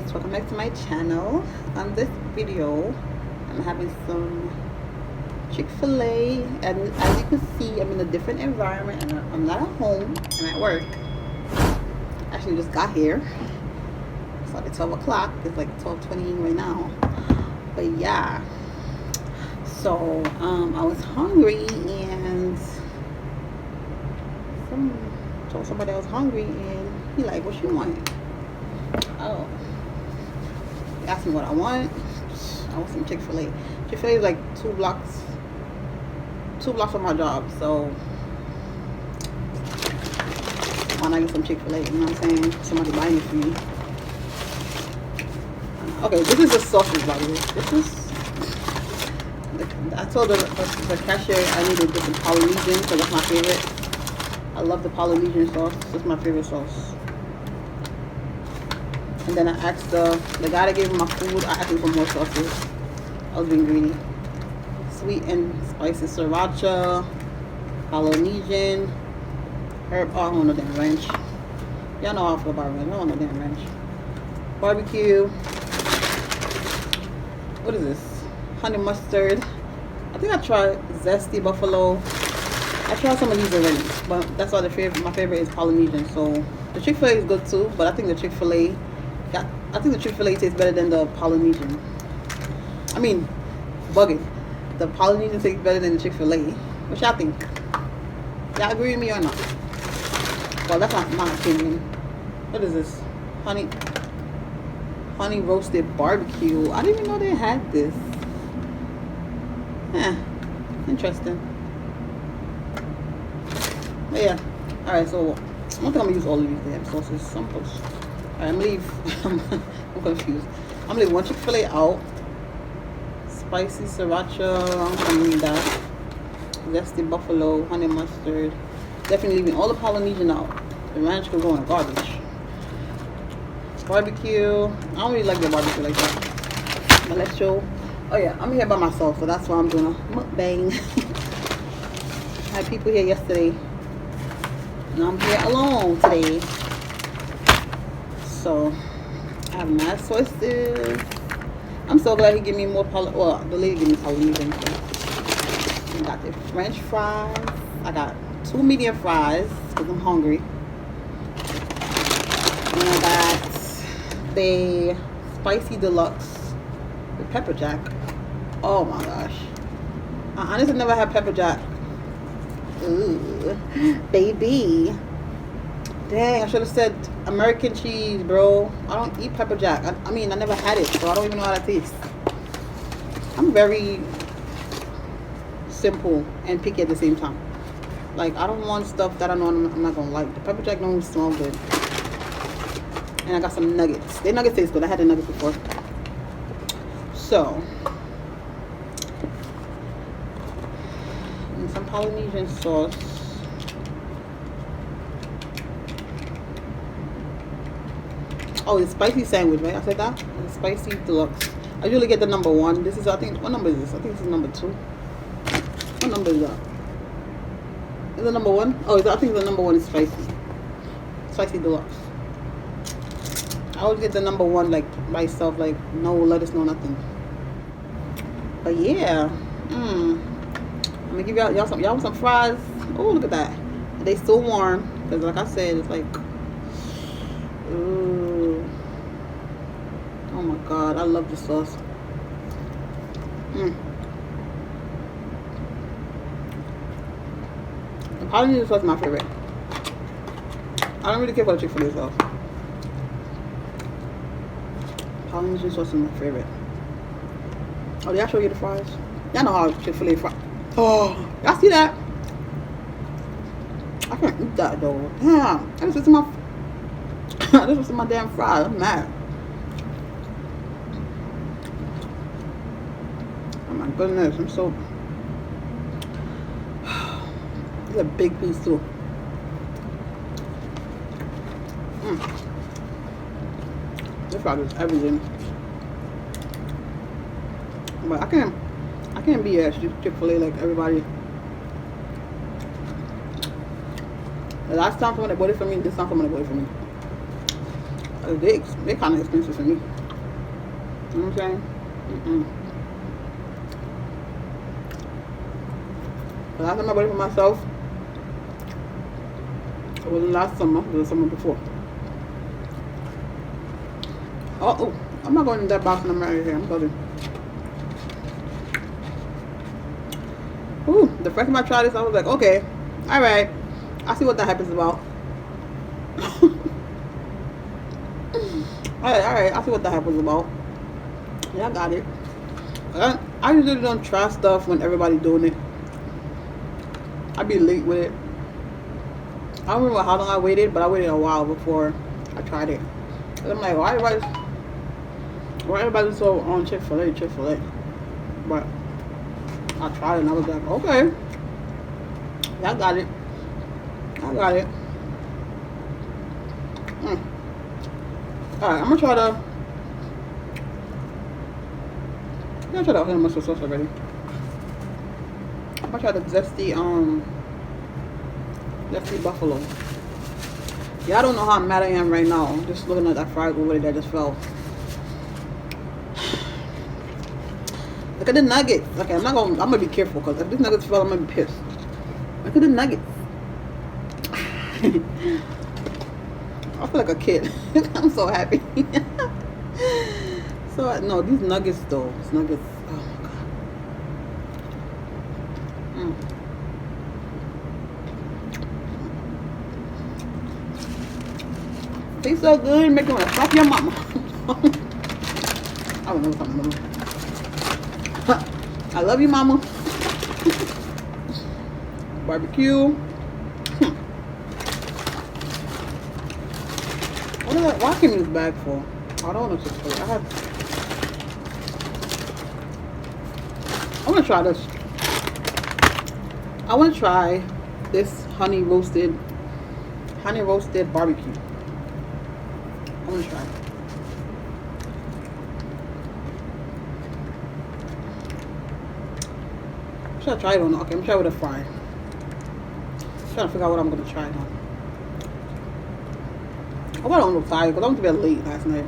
guys, welcome back to my channel. On this video I'm having some Chick-Fil-A, and as you can see I'm in a different environment and I'm not at home, I'm at work. Actually just got here. It's like 12 o'clock, it's like 12:20 right now, but yeah. So I was hungry and told somebody I was hungry and he like, what you want? Oh, he asked me what I want. I want some Chick-Fil-A. Chick-Fil-A is like two blocks from my job, so why not get some Chick-Fil-A? You know what I'm saying? Somebody buying it for me. Okay, this is the sausage, by the way. This is. I told the cashier I needed different Polynesian because that's my favorite. I love the Polynesian sauce. This is my favorite sauce. And then I asked the guy that gave me my food, I asked him for more sauces. I was being greedy. Sweet and spicy sriracha, Polynesian, herb. Oh, I don't want no damn ranch. Y'all know how I feel about ranch. I don't want no damn ranch. Barbecue. What is this? Honey mustard. I think I tried zesty buffalo. I tried some of these already, but that's why my favorite is Polynesian. So the Chick-Fil-A is good too, but I think the Chick-Fil-A tastes better than the Polynesian. I mean, bugging. The Polynesian tastes better than the Chick-Fil-A. What y'all think? Y'all agree with me or not? Well, that's not my opinion. What is this? Honey roasted barbecue. I didn't even know they had this. Interesting. But yeah. Alright, so I don't think I'm gonna use all of these damn sauces. Some folks. Alright, I'm gonna leave. I'm confused. I'm gonna leave one Chick-Fil-A out. Spicy sriracha, I'm gonna need that. Zesty buffalo, honey mustard. Definitely leaving all the Polynesian out. The ranch could go in the garbage. Barbecue. I don't really like the barbecue like that. But let's show. Oh yeah, I'm here by myself, so that's why I'm doing a mukbang. I had people here yesterday. Now I'm here alone today. So I have my choices. I'm so glad he gave me more the lady gave me Polynesian. So I got the French fries. I got 2 medium fries because I'm hungry. And I got the spicy deluxe with pepper jack. Oh my gosh. I honestly never had pepper jack. Ooh, baby. Dang, I should have said American cheese, bro. I don't eat pepper jack. I mean, I never had it, so I don't even know how that tastes. I'm very simple and picky at the same time. Like, I don't want stuff that I know I'm not gonna like. The pepper jack don't smell good. And I got some nuggets. The nuggets taste good. I had the nuggets before. So, and some Polynesian sauce. Oh, the spicy sandwich, right? I said that? The spicy deluxe. I usually get the number 1. This is, I think, what number is this? I think this is number 2. What number is that? Is it number 1? Oh, I think the number 1 is spicy. Spicy deluxe. I always get the number 1 like by itself, like no lettuce, no nothing. But yeah, I'm gonna give y'all want some fries. Oh, look at that. They still warm because, like I said, it's like, ooh, oh my god, I love this sauce. The Polynesian sauce is my favorite. I don't really care for the Chick-Fil-A sauce. Polynesian sauce is my favorite. Oh, did I show you the fries? Y'all know how Chick-Fil-A fries. Oh, y'all see that? I can't eat that though. Damn, I just was in my damn fries. I'm mad. Oh my goodness, I'm so. It's a big piece too. This fries is everything. But I can't be a Chick-Fil-A like everybody. The last time someone bought it for me, this time someone bought it for me. They kind of expensive for me. You know what I'm saying? The last time I bought it for myself, it wasn't last summer. It was the summer before. Oh, I'm not going in that box number right here. I'm sorry. Ooh, the first time I tried this, I was like, okay, all right, I see what that happens about. all right, I see what that happens about. Yeah, I got it. I usually don't try stuff when everybody's doing it. I be late with it. I don't remember how long I waited, but I waited a while before I tried it. And I'm like, why everybody's so on Chick-Fil-A? But I tried it and I was like, okay. Yeah, I got it. Alright, I'm gonna try the honey mustard sauce already. I'm gonna try the zesty buffalo. Y'all don't know how mad I am right now. Just looking at that fried over there that just fell. Look at the nuggets. Okay, I'm gonna be careful because if these nuggets fell, I'm gonna be pissed. Look at the nuggets. I feel like a kid. I'm so happy. So no, these nuggets though. These nuggets. Oh my god. Tastes so good, make you want to slap your mama. I don't know something. I love you, mama. Barbecue. What is that? Why can you use bag for? I don't want to just I want to try this. I want to try this honey roasted barbecue. I want to try it. Should I try it or not? Okay, I'm trying with a fry. Trying to figure out what I'm going to try now. I got on the fire because I went to bed late last night.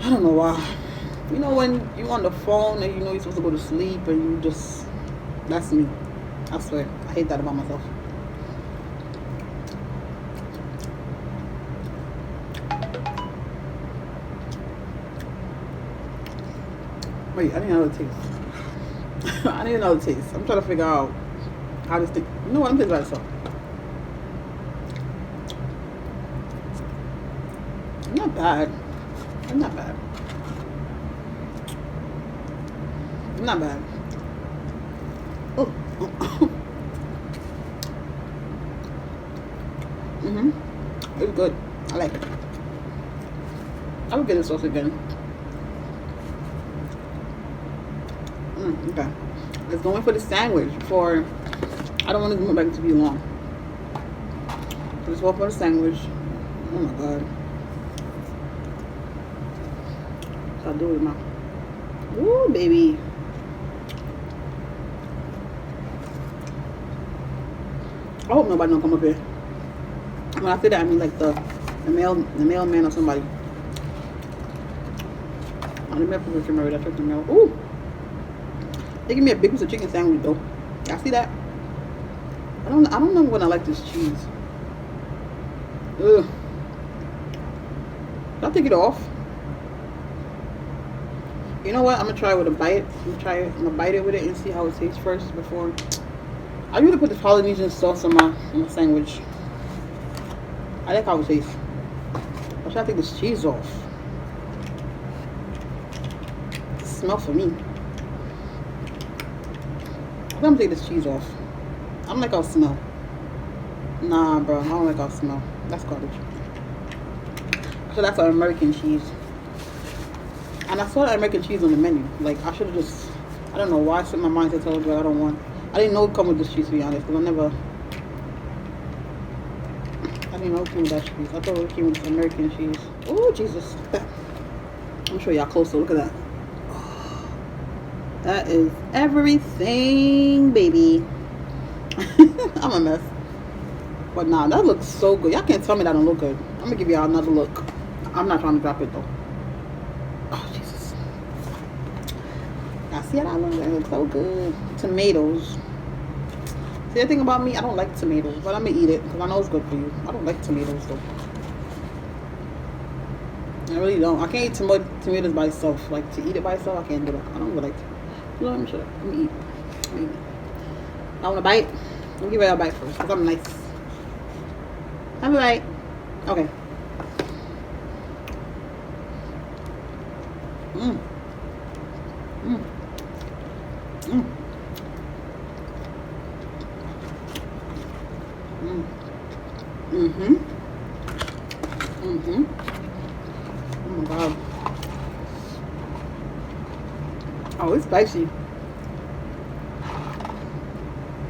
I don't know why. You know when you're on the phone and you know you're supposed to go to sleep and you just... That's me. I swear. I hate that about myself. Wait, I need another taste. I need another taste. I'm trying to figure out how this thing... You know what? I'm thinking about itself. Not bad. Not bad. Not bad. Oh. It's good. I like it. I will get this sauce again. Okay. Let's go in for the sandwich. I don't want this mukbang to be long. Let's go for the sandwich. Oh my god. I'll do it now. Ooh, baby. I hope nobody don't come up here. When I say that, I mean like the mailman or somebody. Oh, the mail people should remember that took the mail. Ooh. They give me a big piece of chicken sandwich though. Y'all see that? I don't know when I like this cheese. Ugh. I'll take it off. You know what? I'm gonna try it with a bite. I'm gonna bite it with it and see how it tastes first before. I usually put the Polynesian sauce on my sandwich. I like how it tastes. I should take this cheese off. It smells for me. I'm gonna take this cheese off. I don't like how it smells. Nah, bro. I don't like how it smells. That's garbage. So that's our American cheese. And I saw that American cheese on the menu. Like, I should have just... I don't know why I set my mind to tell you, but I don't want... I didn't know it come with this cheese, to be honest. Because I didn't know it came with that cheese. I thought it came with American cheese. Oh, Jesus. I'll show y'all closer. Look at that. Oh, that is everything, baby. I'm a mess. But nah, that looks so good. Y'all can't tell me that don't look good. I'm gonna give y'all another look. I'm not trying to drop it though. Oh Jesus! I see how that looks. It looks so good. Tomatoes. See, the thing about me, I don't like tomatoes, but I'm gonna eat it because I know it's good for you. I don't like tomatoes though. I really don't. I can't eat tomatoes by itself. Like to eat it by itself, I can't do that. I don't really like. You know, let me eat. Let me eat. I want a bite. Let me give it a bite first because I'm nice. Have a bite. Okay. Mmm. Mmm. Mmm. Mmm. Mm-hmm. Mm-hmm. Oh my god. Oh, it's spicy.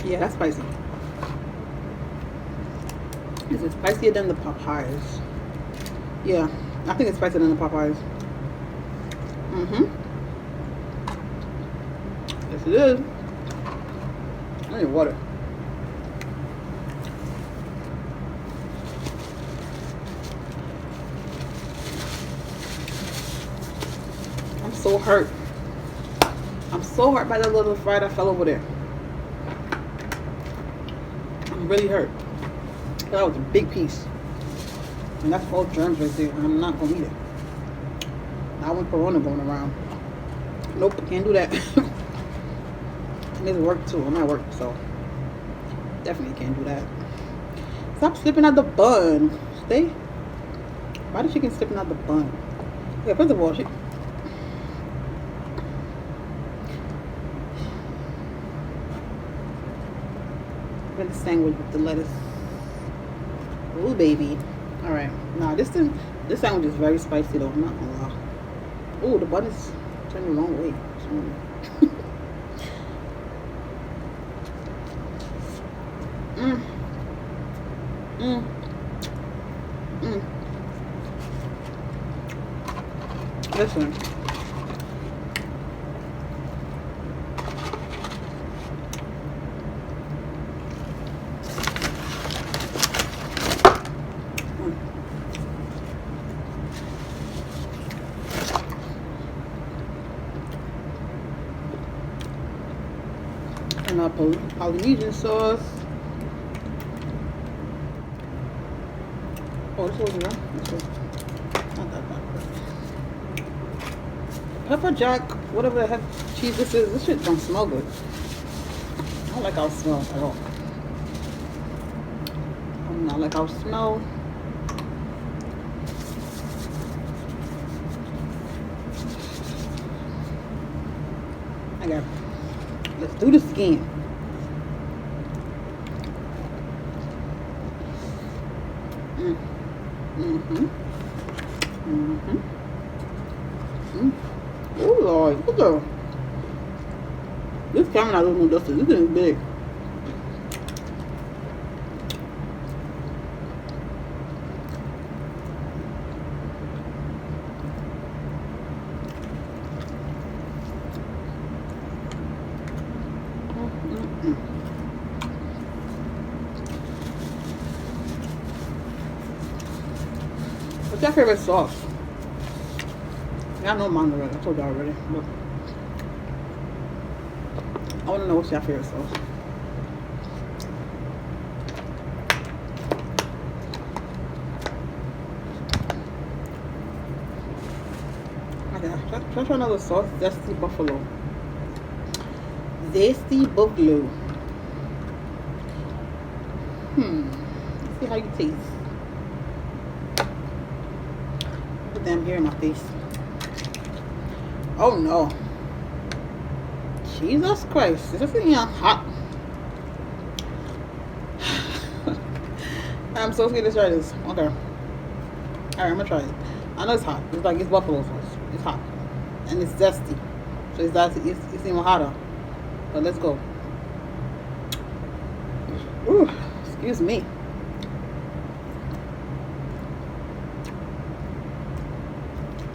Yeah, that's spicy. Is it spicier than the Popeyes? Yeah, I think it's spicier than the Popeyes. Mm-hmm. Yes, it is. I need water. I'm so hurt. I'm so hurt by that little fry that fell over there. I'm really hurt. That was a big piece. And that's all germs right there. I'm not going to eat it. Not with Corona going around. Nope, can't do that. And it's work too. I'm at work, so definitely can't do that. Stop slipping out the bun. Stay. Why the chicken slipping out the bun? Yeah, first of all, she... I'm gonna sandwich with the lettuce. Ooh, baby. All right. Nah, this sandwich is very spicy though. I'm not gonna lie. Ooh, the bun is turning the wrong way. Mm. Mm. Mm. Listen. And our Polynesian sauce. Oh, this wasn't wrong. Not that bad. Pepper jack, whatever the heck cheese this is. This shit don't smell good. I don't like how it smells at all. I do not like how it smells. I got. Let's do this again. Mm-hmm. Mm-hmm. Mm. Oh Lord, look at this camera. I don't know this. This is big. What's your favorite sauce? Y'all know mine already. I told y'all already. But I want to know what's your favorite sauce. Okay, try another sauce. Zesty Buffalo. Zesty Buffalo. Let's see how you taste. Put them here in my face. Oh no. Jesus Christ. This is hot. I'm so scared to try this. Okay. Alright, I'm gonna try it. I know it's hot. It's like it's buffalo sauce. It's hot. And it's zesty. So it's even hotter. But let's go. Ooh, excuse me.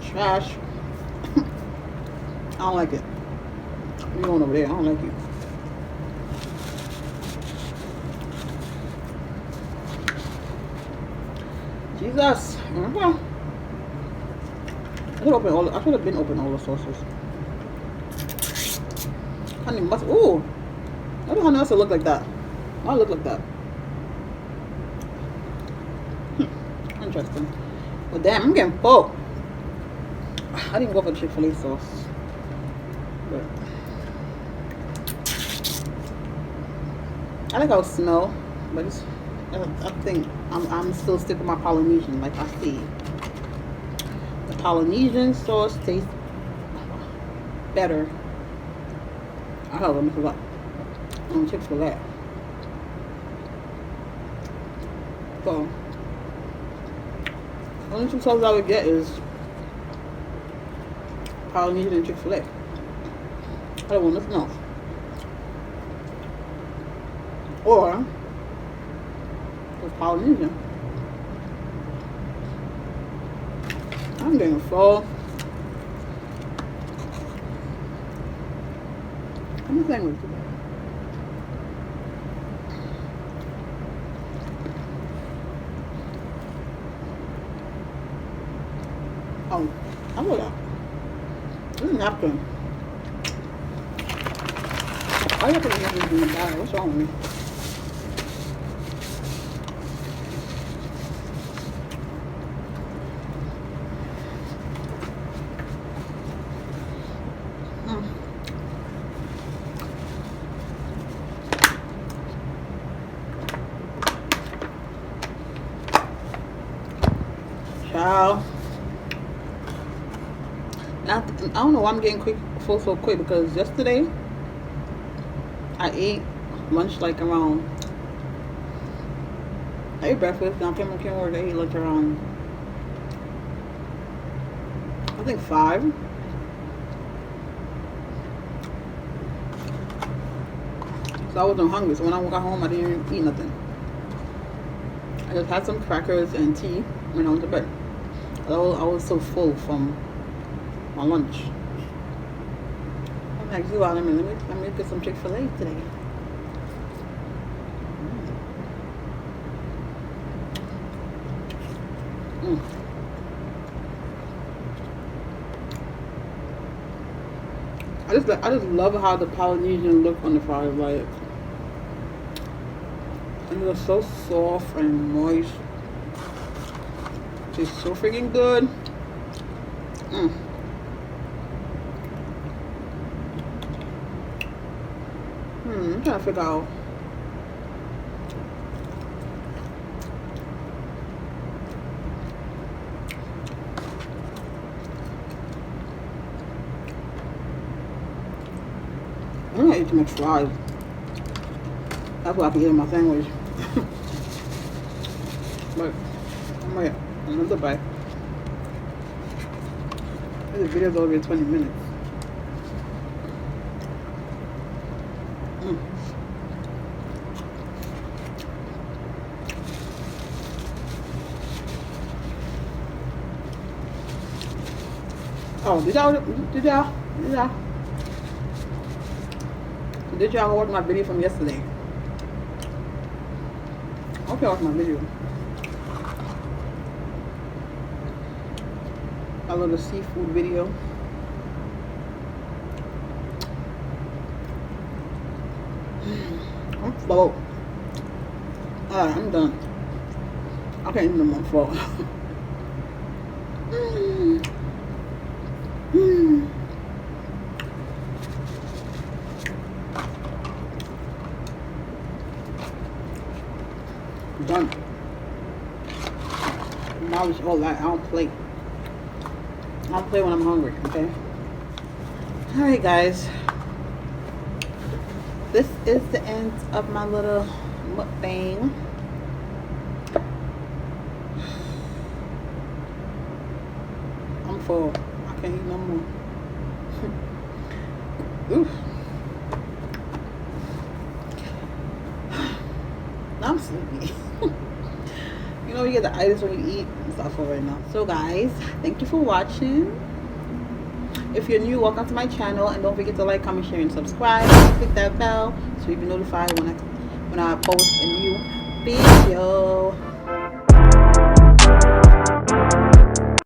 Trash. I don't like it. You going over there? I don't like you. Jesus. Okay. I should have been open all the sauces. Honey mustard. Ooh. Why do honey mustard look like that? Why look like that? Interesting. Well, damn, I'm getting full. I didn't go for Chick-Fil-A sauce. But I like how it smells, but it's, I think I'm still sticking with my Polynesian. Like I see, the Polynesian sauce tastes better. I don't know what on Chick-Fil-A. So the only two sauces I would get is Polynesian and Chick-Fil-A. I don't want nothing else. Or with Polynesian. I'm getting full. I'm a sandwich today. Oh, I will that. This is a napkin. Why you have to put napkins in the bag? What's wrong with me? Child. I don't know why I'm getting full so quick, because yesterday I ate lunch like around, I ate breakfast, then I came to work, I ate lunch around, I think 5. So I wasn't hungry, so when I got home I didn't eat nothing. I just had some crackers and tea when I went to bed. I was so full from my lunch. I'm like, let me get some Chick-Fil-A today. I just love how the Polynesian look on the fries. Like, and they're so soft and moist. It's so freaking good. I'm trying to figure out. I'm gonna eat too much fries. That's what I can eat in my sandwich. But I'm gonna get another bite. This video's over 20 minutes. Oh, did y'all watch my video from yesterday? I hope y'all watch my video. A little seafood video. I'm full. Alright, I'm done. I can't eat no more. I'm full. Done. Demolish all that. I don't play. I don't play when I'm hungry, okay? Alright, guys. This is the end of my little mukbang. I'm full. I can't eat no more. Oof. I'm sleepy. You know, you get the itis when you eat. I'm so full right now. So guys, thank you for watching. If you're new, welcome to my channel, and don't forget to like, comment, share, and subscribe. Click that bell so you'll be notified when I post a new video.